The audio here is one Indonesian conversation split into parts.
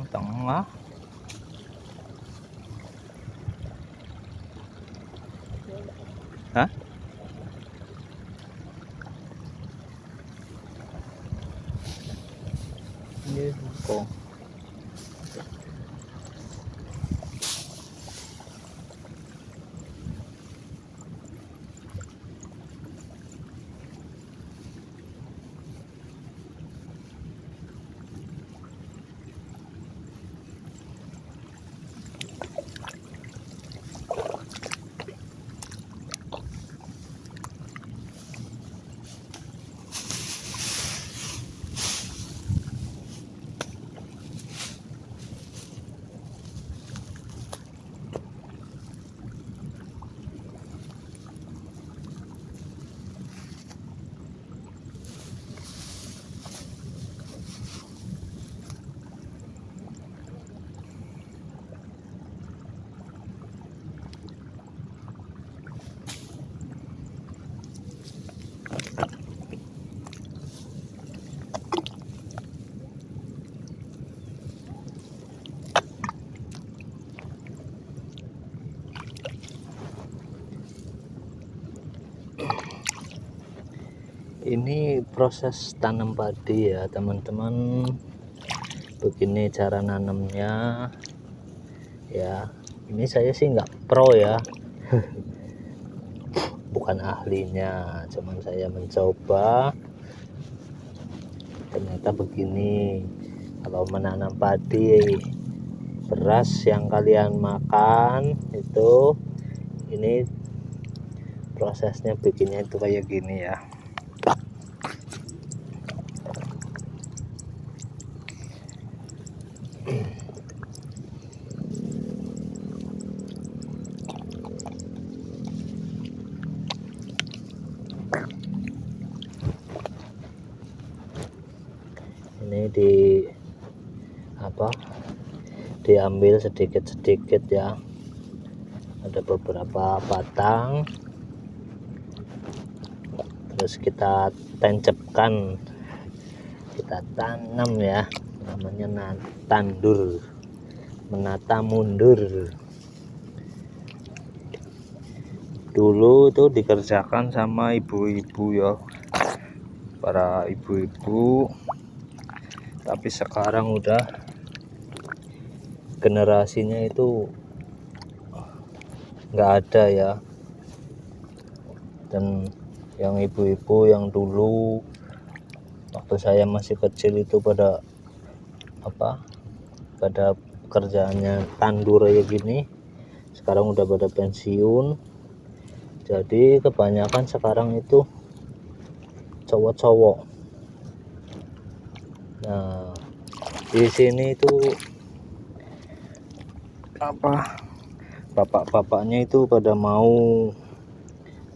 Tengah. Hah? Ini kok. Ini proses tanam padi ya teman-teman. Begini cara nanamnya ya. Ini saya sih nggak pro ya, bukan ahlinya, cuman saya mencoba. Ternyata begini, kalau menanam padi beras yang kalian makan itu, ini prosesnya bikinnya itu kayak gini ya. Ini diambil sedikit-sedikit ya, ada beberapa batang, terus kita tancapkan, kita tanam ya, namanya tandur, menata mundur. Dulu itu dikerjakan sama ibu-ibu ya, para ibu-ibu, tapi sekarang udah generasinya itu nggak ada ya. Dan yang ibu-ibu yang dulu waktu saya masih kecil itu pada kerjaannya tandur kayak gini, sekarang udah pada pensiun. Jadi kebanyakan sekarang itu cowok-cowok. Nah, di sini itu bapak-bapaknya itu pada mau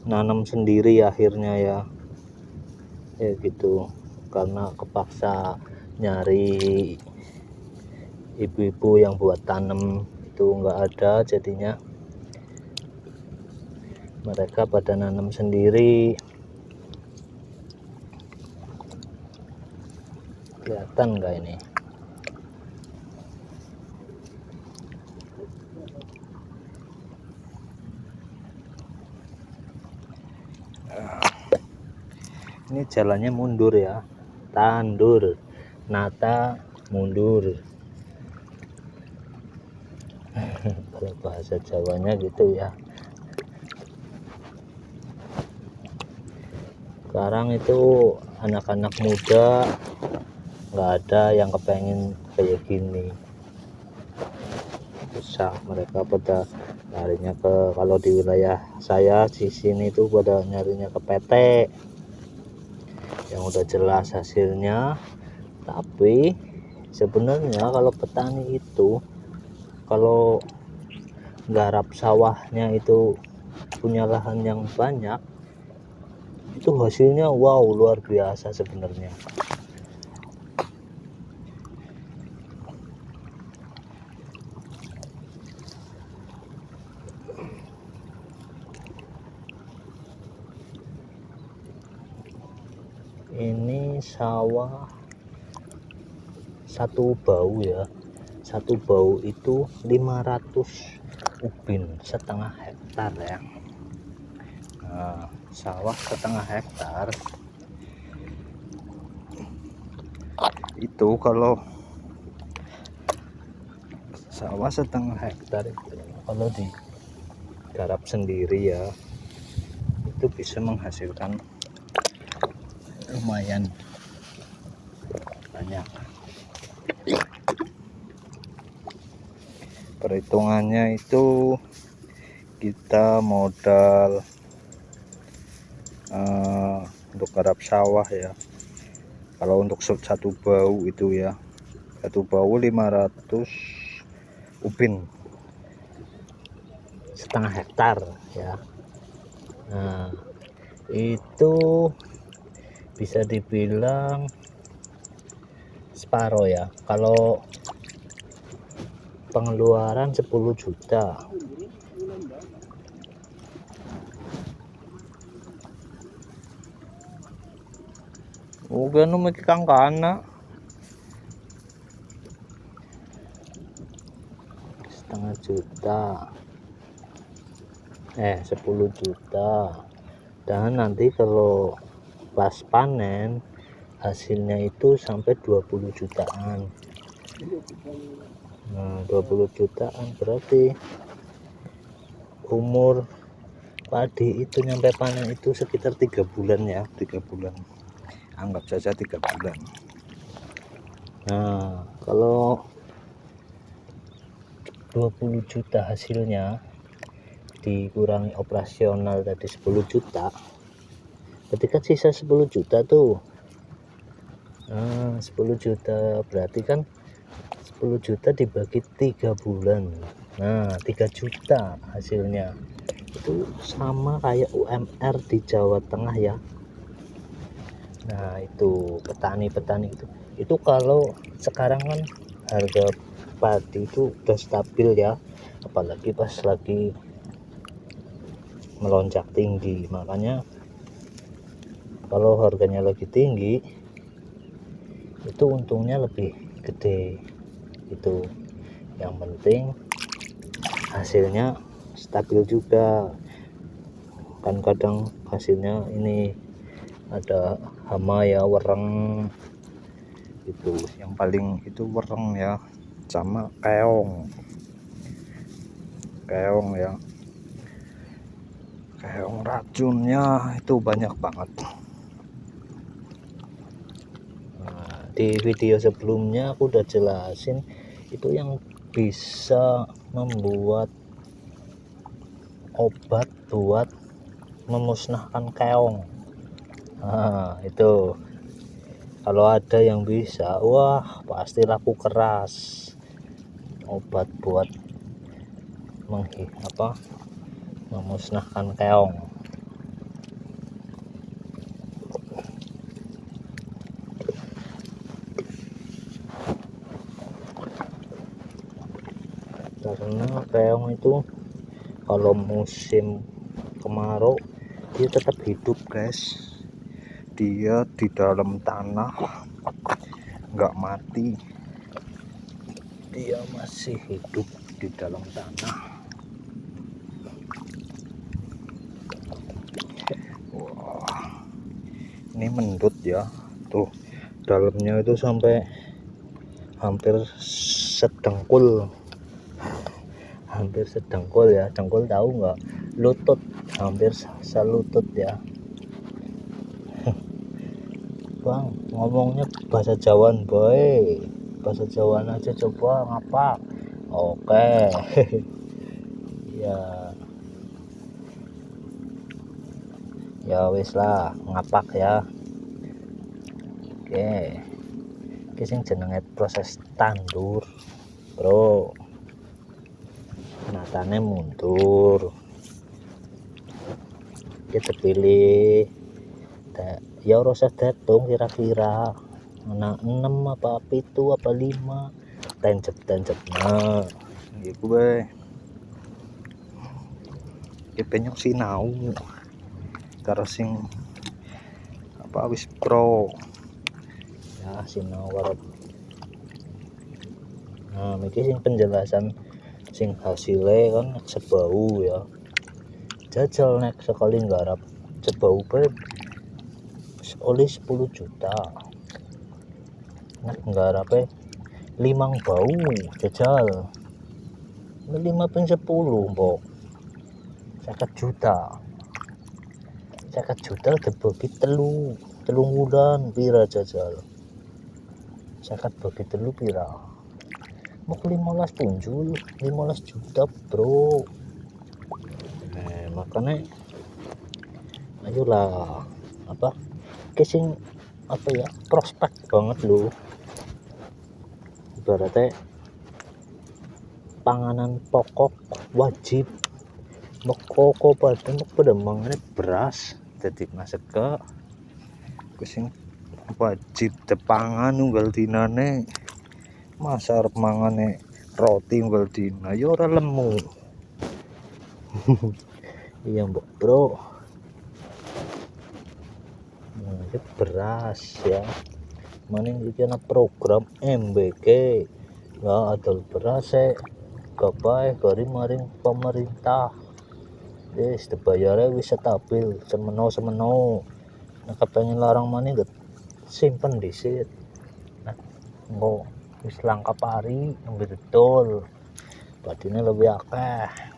nanam sendiri akhirnya ya gitu, karena kepaksa nyari ibu-ibu yang buat tanam itu nggak ada, jadinya mereka pada nanam sendiri. Kelihatan nggak ini? Ini jalannya mundur ya, tandur, nata, mundur. Kalau bahasa Jawanya gitu ya. Sekarang itu anak-anak muda nggak ada yang kepengen kayak gini, susah. Mereka pada larinya kalau di wilayah saya di sini itu pada nyarinya ke PT yang udah jelas hasilnya. Tapi sebenarnya kalau petani itu kalau garap sawahnya itu punya lahan yang banyak, itu hasilnya wow, luar biasa sebenarnya. sawah satu bau ya, satu bau itu 500 ubin setengah hektar ya. Nah, sawah setengah hektar itu, kalau sawah setengah hektar itu kalau digarap sendiri ya, itu bisa menghasilkan lumayan banyak. Perhitungannya itu kita modal untuk garap sawah ya, kalau untuk satu bau itu ya, satu bau 500 ubin setengah hektar ya. Nah, itu bisa dibilang separuh ya, kalau pengeluaran 10 juta. Uga nu kang kana setengah juta, 10 juta. Dan nanti kalau pas panen hasilnya itu sampai 20 jutaan. Nah, 20 jutaan berarti umur padi itu nyampe panen itu sekitar 3 bulan ya, 3 bulan, anggap saja 3 bulan. Nah, kalau 20 juta hasilnya dikurangi operasional tadi 10 juta, berarti kan sisa 10 juta tuh. Nah, 10 juta berarti kan 10 juta dibagi 3 bulan. Nah, 3 juta hasilnya. Itu sama kayak UMR di Jawa Tengah ya. Nah, itu petani-petani itu kalau sekarang kan harga padi itu udah stabil ya, apalagi pas lagi melonjak tinggi. Makanya kalau harganya lagi tinggi itu untungnya lebih gede. Itu yang penting hasilnya stabil juga kan. Kadang hasilnya ini ada hama ya, wereng itu yang paling itu, wereng ya, sama keong ya, keong racunnya itu banyak banget. Nah, di video sebelumnya aku udah jelasin itu yang bisa membuat obat buat memusnahkan keong. Nah, itu kalau ada yang bisa, wah pasti laku keras. Obat buat memusnahkan keong. Karena keong itu kalau musim kemarau dia tetap hidup guys, dia di dalam tanah nggak mati, dia masih hidup di dalam tanah. Wah, ini mendut ya, tuh dalamnya itu sampai hampir sedengkul ya. Dengkul tahu nggak? Lutut, hampir selutut ya. Bang, ngomongnya bahasa Jawaan boy, bahasa Jawaan aja coba, ngapa? Oke. ya wis lah, ngapak ya. Oke, sing jenenge proses tandur bro, matane mundur, kita pilih ya ora usah datung, kira-kira ana 6 apa 7 apa 5 tancep nah iku bae. Ki penyok sinau karo sing wis pro ya sinau warep. Nah iki sing penjelasan sing hasilnya kan sebau ya, jajal nek sekali nggarap sebau pe oleh 10 juta, nek nggarap 5 bau jajal 5 ping 10 mbok 50 juta 50 juta dibagi telung wulan pira jajal 50 bagi telu pira mau 15 punjul 15 juta bro. Makanya ayolah apa casing apa ya, prospek banget lo, ibaratnya panganan pokok wajib mekoko pada mangan beras jadi masuk ke casing wajib tepangan unggal dinane, masa arep mangane roti unggal dina ya ora lemu. Iya mbok bro. Nah, itu beras ya, maning iki ana program MBK ya, adol beras gapae gari maring pemerintah wis dibayare wis stabil semeno nek pengen larang maning simpen dhisik, nah engko wis langka pari nembe didol badine lebih akeh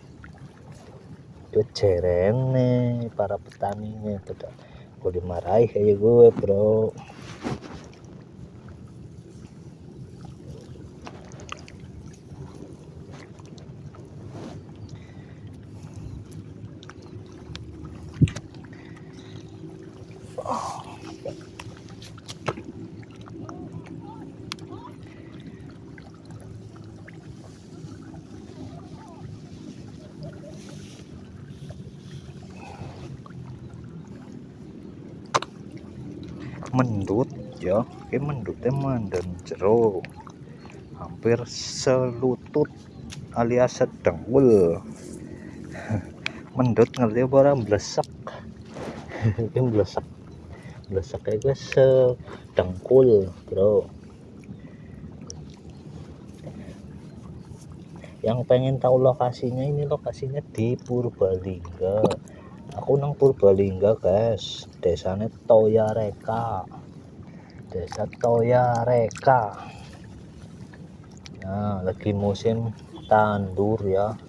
jerene para petaninya tidak boleh marahi kayak gue bro. Mendut ya, kayak mendutnya mandan jero hampir selutut alias sedengkul. Mendut ngerti apa ora, blesek. Iki blesek kayak gue sedengkul bro. Yang pengen tahu lokasinya, ini lokasinya di Purbalingga. Aku nang Purbalingga guys, desanya Toyareka, desa Toyareka. Nah lagi musim tandur ya,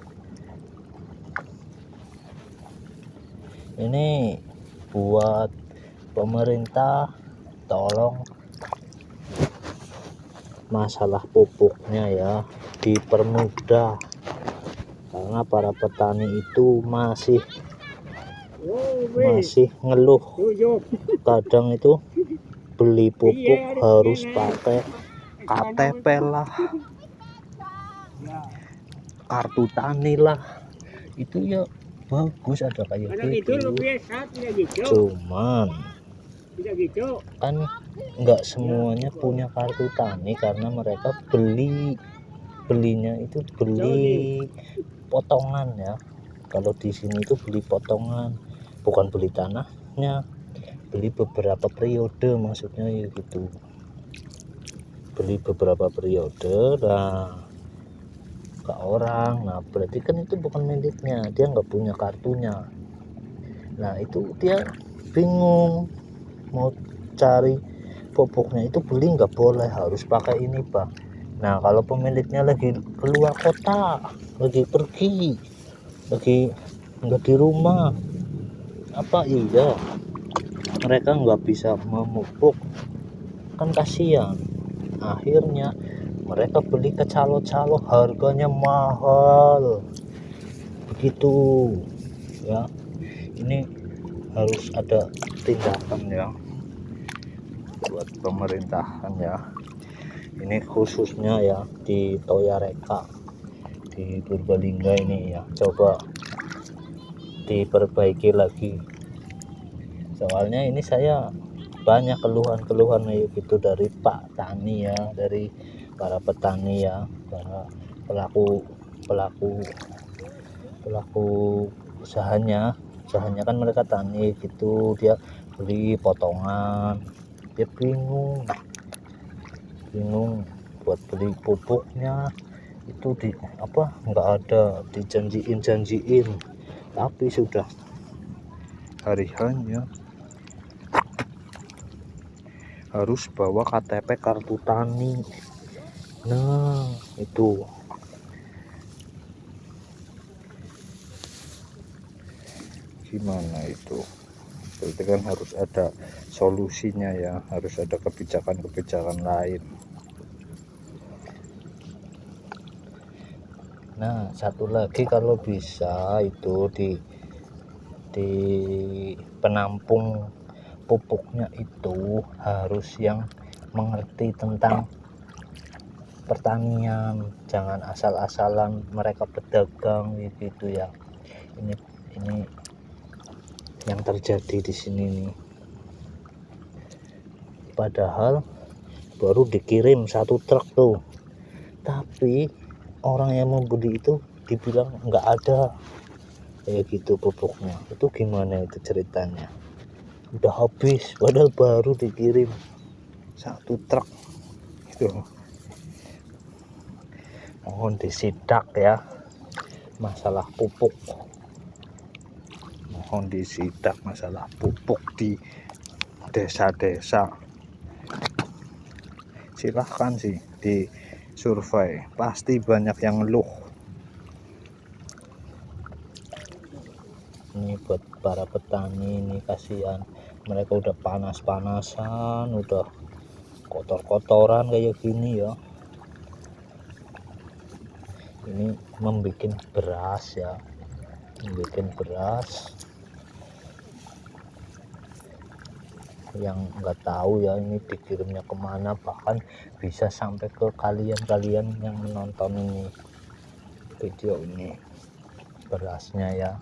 ini buat pemerintah tolong masalah pupuknya ya dipermudah, karena para petani itu masih ngeluh kadang itu beli pupuk harus pakai KTP lah, kartu tani lah, itu ya bagus ada kayak gitu, cuman kan nggak semuanya punya kartu tani karena mereka belinya itu beli potongan ya. Kalau di sini itu beli potongan, bukan beli tanahnya, beli beberapa periode maksudnya ya gitu, beli beberapa periode lah ke orang. Nah berarti kan itu bukan miliknya, dia nggak punya kartunya. Nah itu dia bingung mau cari pupuknya, itu beli nggak boleh, harus pakai ini bang. Nah kalau pemiliknya lagi keluar kota, lagi pergi, lagi nggak di rumah, apa iya mereka nggak bisa memupuk, kan kasihan. Akhirnya mereka beli ke calo-calo, harganya mahal begitu ya. Ini harus ada tindakan ya buat pemerintahan ya, ini khususnya ya di Toyareka di Purbalingga ini ya, coba diperbaiki lagi. Soalnya ini saya banyak keluhan gitu dari Pak Tani ya, dari para petani ya, para pelaku usahanya kan mereka tani gitu, dia beli potongan, dia bingung bingung buat beli pupuknya. Itu nggak ada, dijanjiin, tapi sudah hari hanya harus bawa KTP, kartu tani. Nah itu gimana itu? Berarti kan harus ada solusinya ya, harus ada kebijakan lain. Nah satu lagi, kalau bisa itu di penampung pupuknya itu harus yang mengerti tentang pertanian, jangan asal-asalan mereka pedagang gitu ya. Ini yang terjadi di sini nih. Padahal baru dikirim 1 truk tuh, tapi orang yang membeli itu dibilang nggak ada kayak gitu pupuknya. Itu gimana itu ceritanya? Udah habis padahal baru dikirim 1 truk itu. Mohon disidak ya masalah pupuk, mohon disidak masalah pupuk di desa-desa. Silahkan sih di survei, pasti banyak yang ngeluh. Ini buat para petani ini kasihan, mereka udah panas-panasan, udah kotor-kotoran kayak gini ya. Ini membuat beras ya, yang nggak tahu ya ini dikirimnya kemana, bahkan bisa sampai ke kalian yang menonton ini video ini, berasnya ya.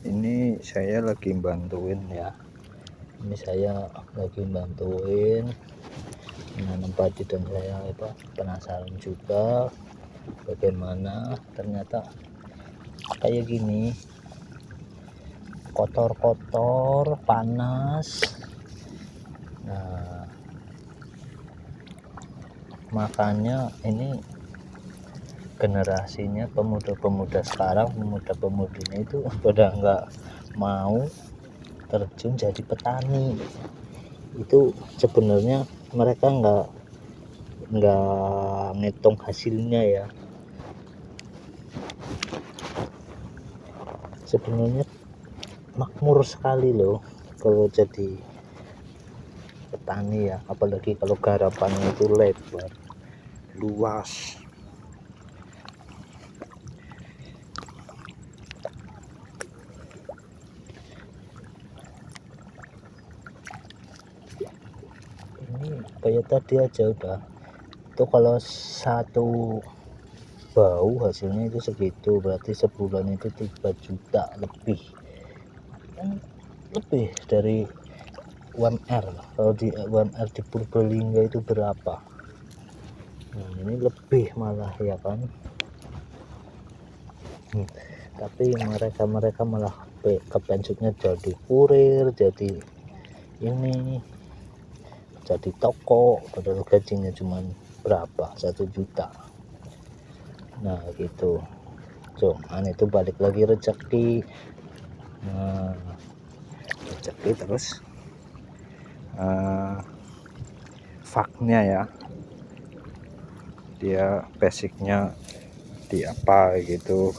Ini saya lagi bantuin ya, menanam padi, dan saya penasaran juga bagaimana ternyata kayak gini, kotor-kotor, panas. Nah makanya ini generasinya pemuda-pemuda sekarang, pemuda-pemudinya itu udah nggak mau terjun jadi petani. Itu sebenarnya mereka nggak ngitung hasilnya ya. Sebenarnya makmur sekali loh kalau jadi petani ya, apalagi kalau garapannya itu lebar, luas. Ini kayak tadi aja udah itu, kalau 1 bau hasilnya itu segitu, berarti sebulan itu 3 juta lebih, kan lebih dari UMR. Kalau di UMR di Purbalingga itu berapa? Nah ini lebih malah ya kan. Tapi mereka malah kepencutnya jadi kurir, jadi ini, jadi toko, padahal gajinya cuma berapa, 1 juta. Nah gitu, cuman itu balik lagi rezeki. Nah rezeki terus faknya ya, dia basicnya di apa gitu,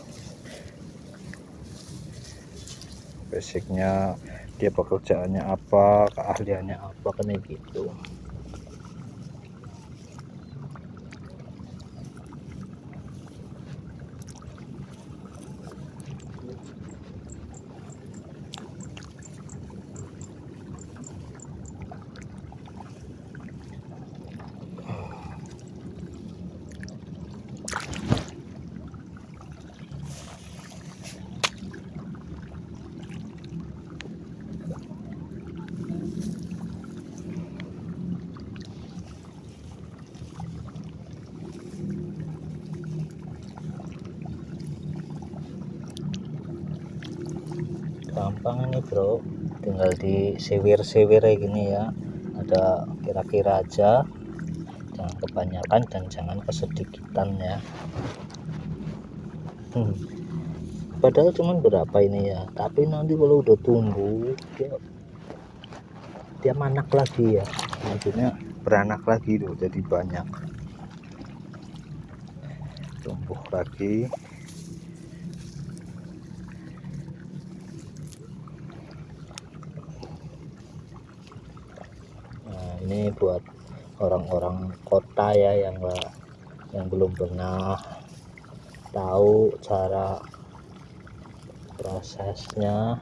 basicnya dia pekerjaannya apa, keahliannya apa, kan gitu. gampang ini bro, tinggal di sewir-sewir gini ya, ada kira-kira aja, jangan kebanyakan dan jangan kesedikitan ya. Padahal cuman berapa ini ya, tapi nanti kalau udah tumbuh dia manak lagi ya, maksudnya beranak lagi tuh, jadi banyak tumbuh lagi. Nah ini buat orang-orang kota ya yang belum pernah tahu cara prosesnya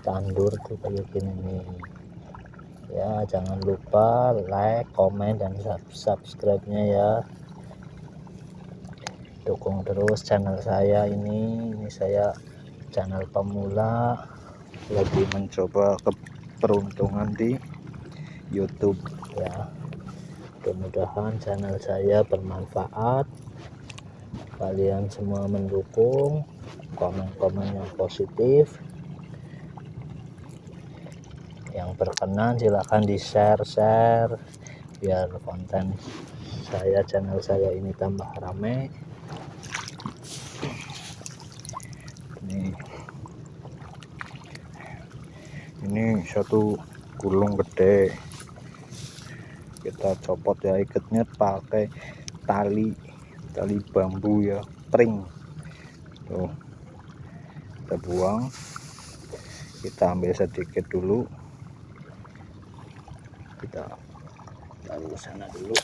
tandur tuh kayak gini nih ya. Jangan lupa like, komen, dan subscribe-nya ya, dukung terus channel saya ini saya channel pemula lagi mencoba keberuntungan di YouTube ya. Mudah-mudahan channel saya bermanfaat, kalian semua mendukung, komen-komen yang positif, yang berkenan silahkan di share biar konten saya, channel saya ini tambah rame. Ini satu gulung gede, kita copot ya, ikatnya pakai tali bambu ya, pring tuh, kita buang, kita ambil sedikit dulu, kita taruh ke sana dulu.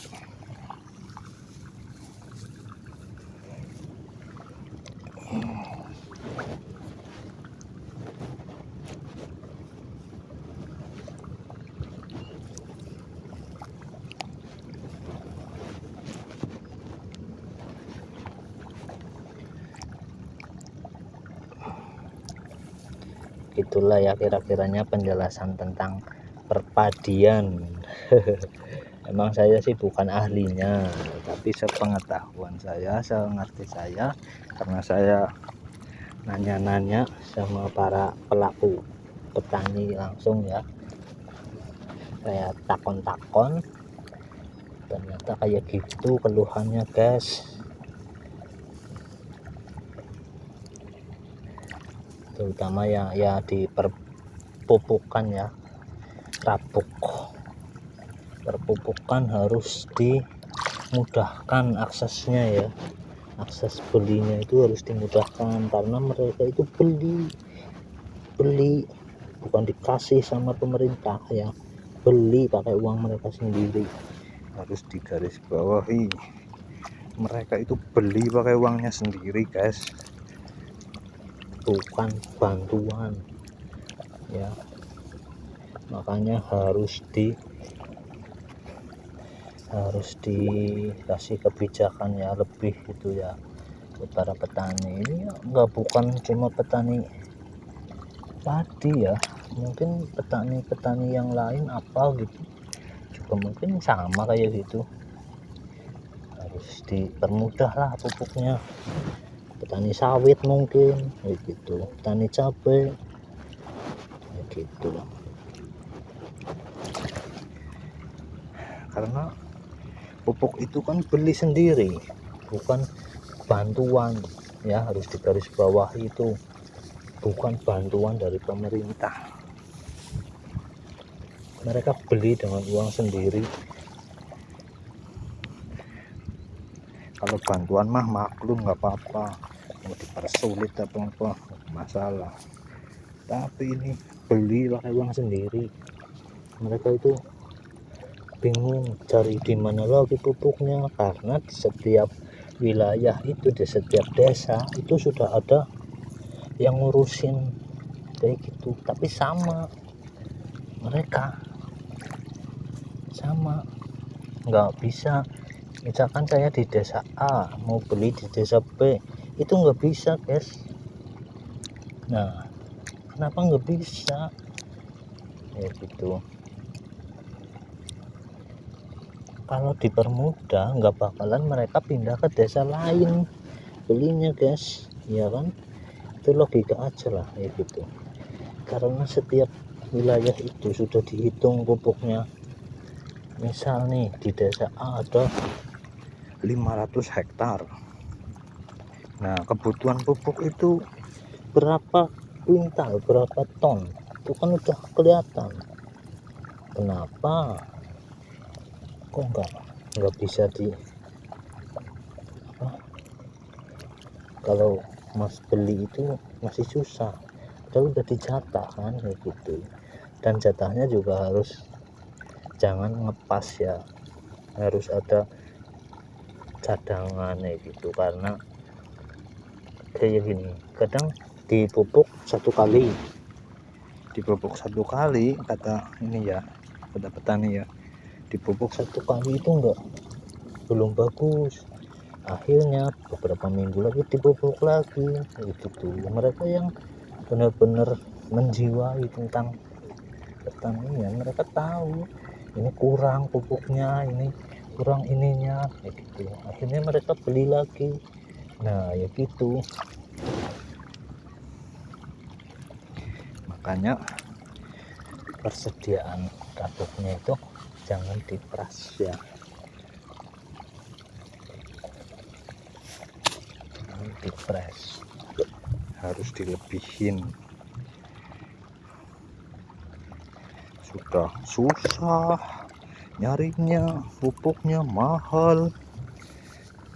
Itulah ya kira-kiranya penjelasan tentang perpadian. Emang saya sih bukan ahlinya, tapi sepengetahuan saya, sengerti saya, karena saya nanya-nanya sama para pelaku petani langsung ya, saya takon-takon, ternyata kayak gitu keluhannya guys, terutama ya di perpupukan ya, perpupukan harus dimudahkan aksesnya ya, akses belinya itu harus dimudahkan, karena mereka itu beli bukan dikasih sama pemerintah ya, beli pakai uang mereka sendiri. Harus digarisbawahi, mereka itu beli pakai uangnya sendiri guys, bukan bantuan ya. Makanya harus dikasih kebijakan ya lebih gitu ya buat para petani ini ya, bukan cuma petani padi ya, mungkin petani yang lain apa gitu juga mungkin sama kayak gitu, harus dipermudah lah pupuknya. Petani sawit mungkin kayak gitu, petani cabai kayak gitu, karena pupuk itu kan beli sendiri bukan bantuan ya, harus digarisbawahi, itu bukan bantuan dari pemerintah, mereka beli dengan uang sendiri. Kalau bantuan mah maklum, nggak apa-apa, mau dipersulit apa masalah, tapi ini beli pakai uang sendiri, mereka itu bingung cari di mana lagi pupuknya, karena di setiap wilayah itu, di setiap desa itu sudah ada yang ngurusin kayak gitu, tapi mereka sama nggak bisa. Misalkan saya di desa A mau beli di desa B, itu nggak bisa guys. Nah kenapa nggak bisa ya gitu, kalau dipermudah nggak bakalan mereka pindah ke desa lain belinya guys, ya kan, itu logika aja lah ya gitu. karena setiap wilayah itu sudah dihitung pupuknya. Misal nih di desa A ada 500 hektar. Nah, kebutuhan pupuk itu berapa kuintal, berapa ton, itu kan udah kelihatan. Kenapa kok nggak bisa kalau Mas beli itu masih susah, padahal udah dijatah kan kayak gitu. Dan jatahnya juga harus jangan ngepas ya, harus ada cadangan gitu, karena kayak gini, kadang dipupuk satu kali kata ini ya, kata petani ya, dipupuk satu kali itu belum bagus, akhirnya beberapa minggu lagi dipupuk lagi gitu. Mereka yang benar-benar menjiwai tentang pertanian, mereka tahu ini kurang pupuknya, ini kurang ininya gitu, akhirnya mereka beli lagi. Nah ya gitu, makanya persediaan pupuknya itu jangan diperas ya, dipres, harus dilebihin. Sudah susah nyarinya, pupuknya mahal,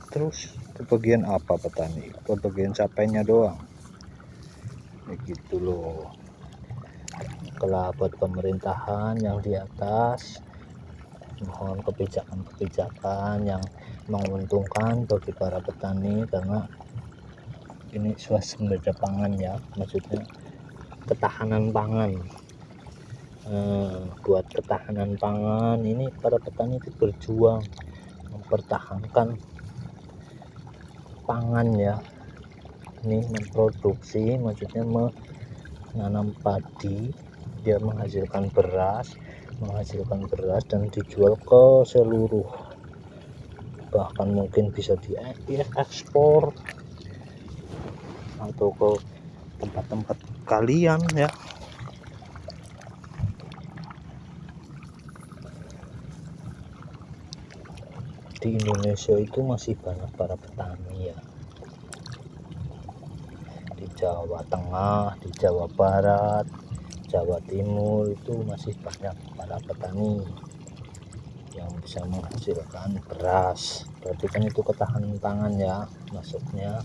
terus kebagian apa petani? Kebagian capainya doang. Begitu loh. Kalau buat pemerintahan yang di atas, mohon kebijakan-kebijakan yang menguntungkan bagi para petani, karena ini swasembada pangan ya, maksudnya ketahanan pangan. Buat ketahanan pangan ini para petani itu berjuang mempertahankan pangan ya, ini memproduksi, maksudnya menanam padi, dia menghasilkan beras dan dijual ke seluruh, bahkan mungkin bisa diekspor atau ke tempat-tempat kalian ya. Di Indonesia itu masih banyak para petani ya, di Jawa Tengah, di Jawa Barat, Jawa Timur itu masih banyak para petani yang bisa menghasilkan beras. Berarti kan itu ketahanan pangan ya masuknya.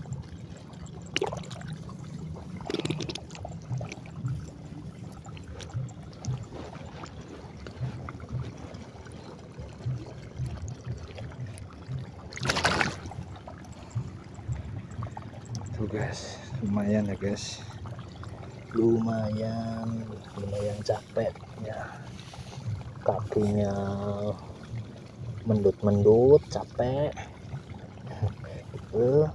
Tuh guys, lumayan ya guys, lumayan capek ya, kakinya mendut capek gitu.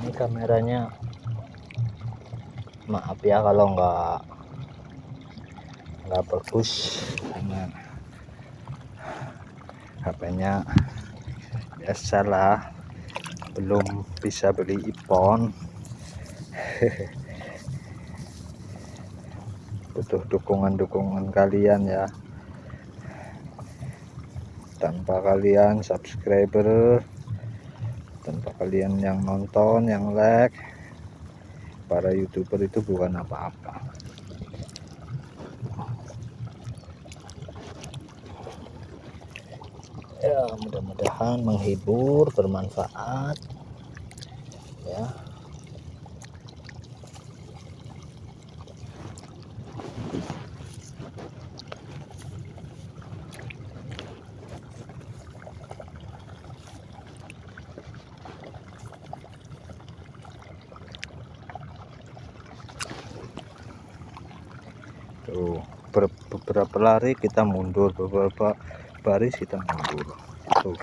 Ini kameranya, maaf ya kalau nggak bagus, karena HP-nya biasalah belum bisa beli iPhone. Butuh dukungan kalian ya, tanpa kalian subscriber, tanpa kalian yang nonton, yang like, para YouTuber itu bukan apa-apa. Ya, mudah-mudahan menghibur, bermanfaat ya. tuh. Beberapa lari kita mundur, beberapa baris kita mundur tuh.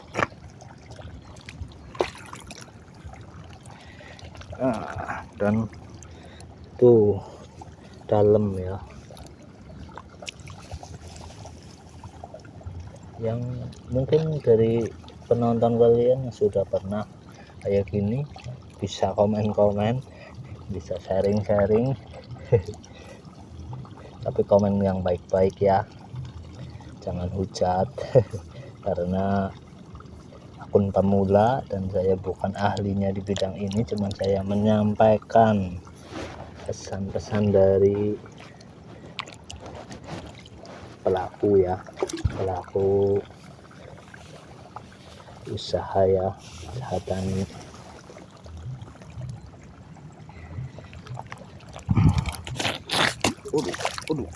Dan tuh dalam ya, yang mungkin dari penonton kalian sudah pernah kayak gini bisa komen-komen, bisa sharing-sharing tapi komen yang baik-baik ya, jangan hujat karena akun pemula dan saya bukan ahlinya di bidang ini, cuman saya menyampaikan pesan-pesan dari pelaku ya, pelaku usaha ya, usaha tani. Aduh.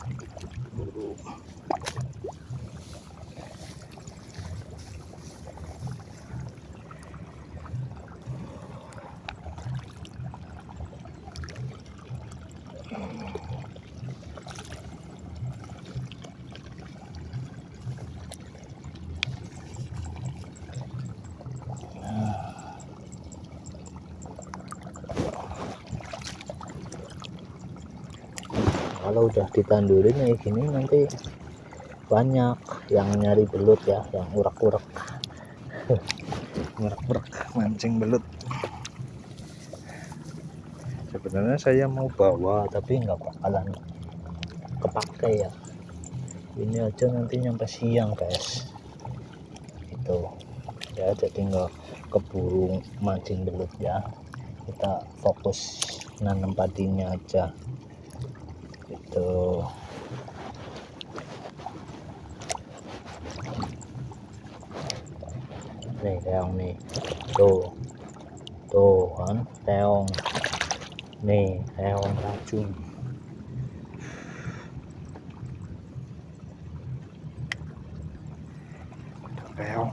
Kalau udah ditandurin kayak gini nanti banyak yang nyari belut ya, yang urak-urak urak-urak mancing belut. Sebenarnya saya mau bawa tapi nggak bakalan kepake ya, ini aja nanti nyampe siang guys itu ya, jadi nggak keburu mancing belut ya, kita fokus nanam padinya aja itu. Nih keong nih, tuh kan keong nih, keong racun. Keong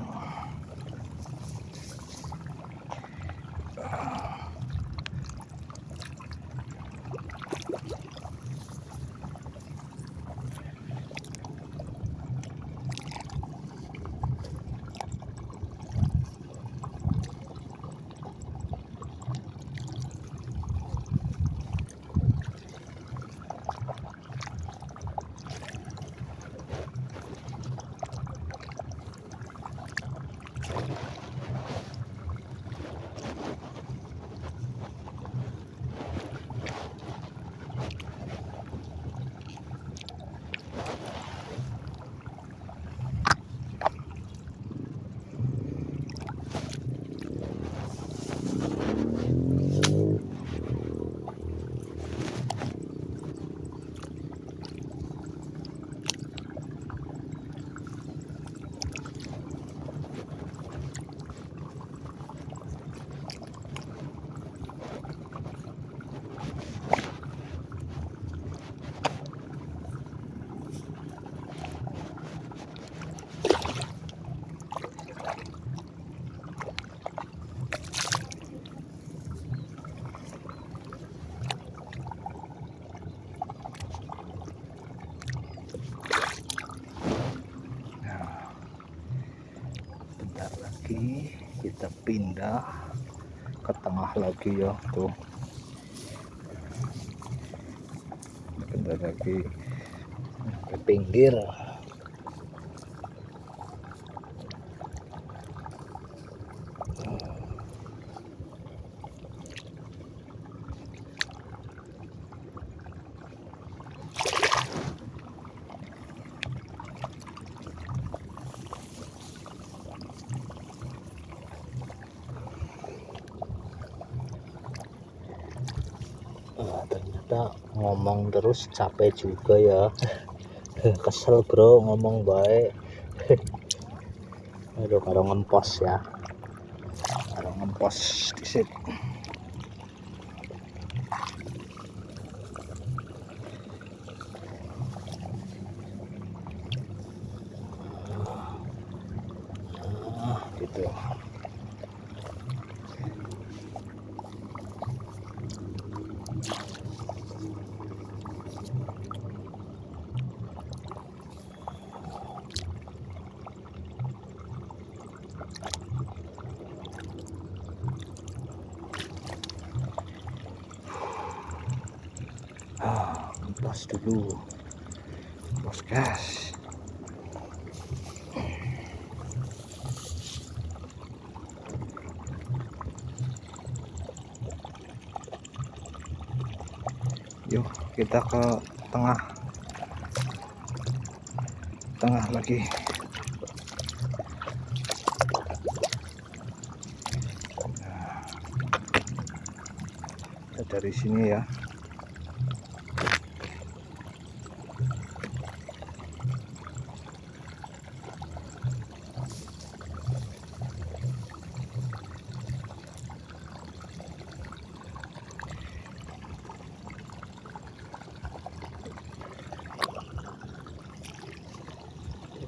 lagi kita pindah ke tengah lagi ya, tuh pindah lagi ke pinggir. Ternyata ngomong terus capek juga ya kesel bro ngomong baik aduh, karo ngempos ya, karo ngempos disit. Gitu. gas dulu, bos gas. Yuk kita ke tengah lagi. Nah, dari sini ya.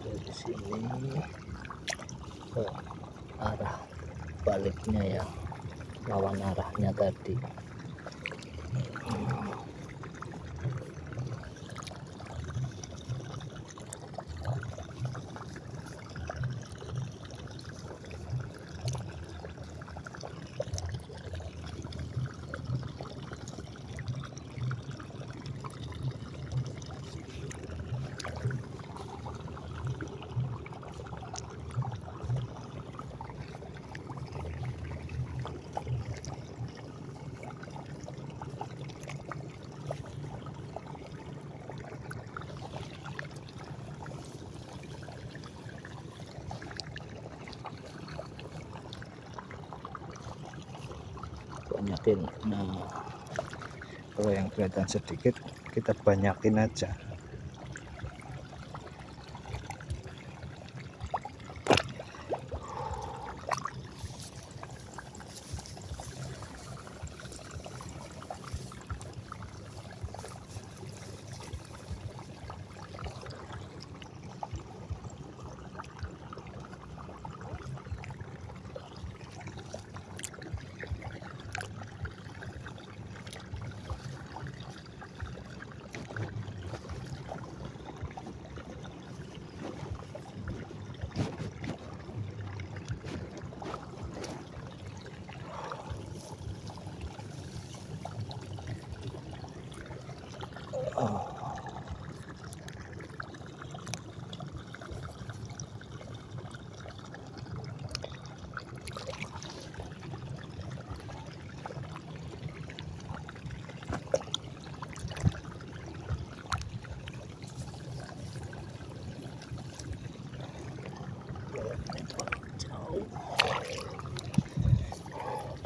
Dari sini ke arah baliknya ya, lawan arahnya tadi. Banyakin. Nah, Kalau yang kelihatan sedikit kita banyakin aja.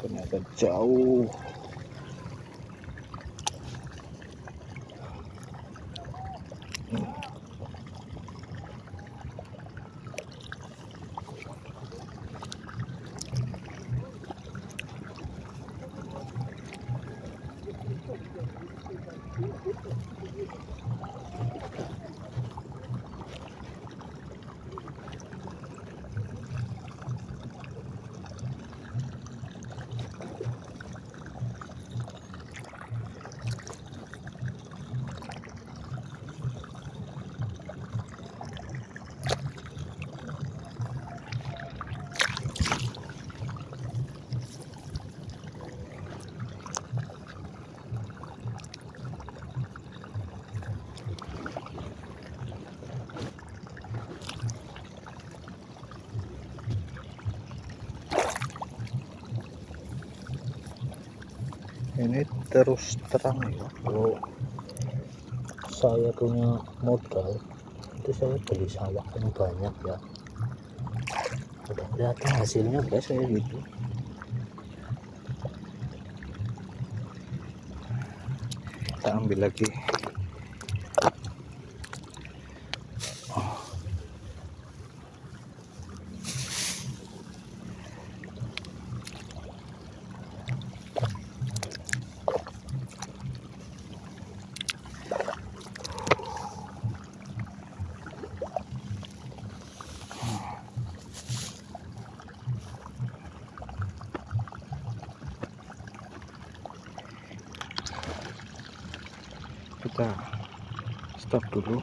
Ternyata jauh. Ini terus terang ya. kalau saya punya modal itu saya beli sawah yang banyak ya, udah kelihatan hasilnya guys kayak gitu. Kita ambil lagi. Kita stop dulu.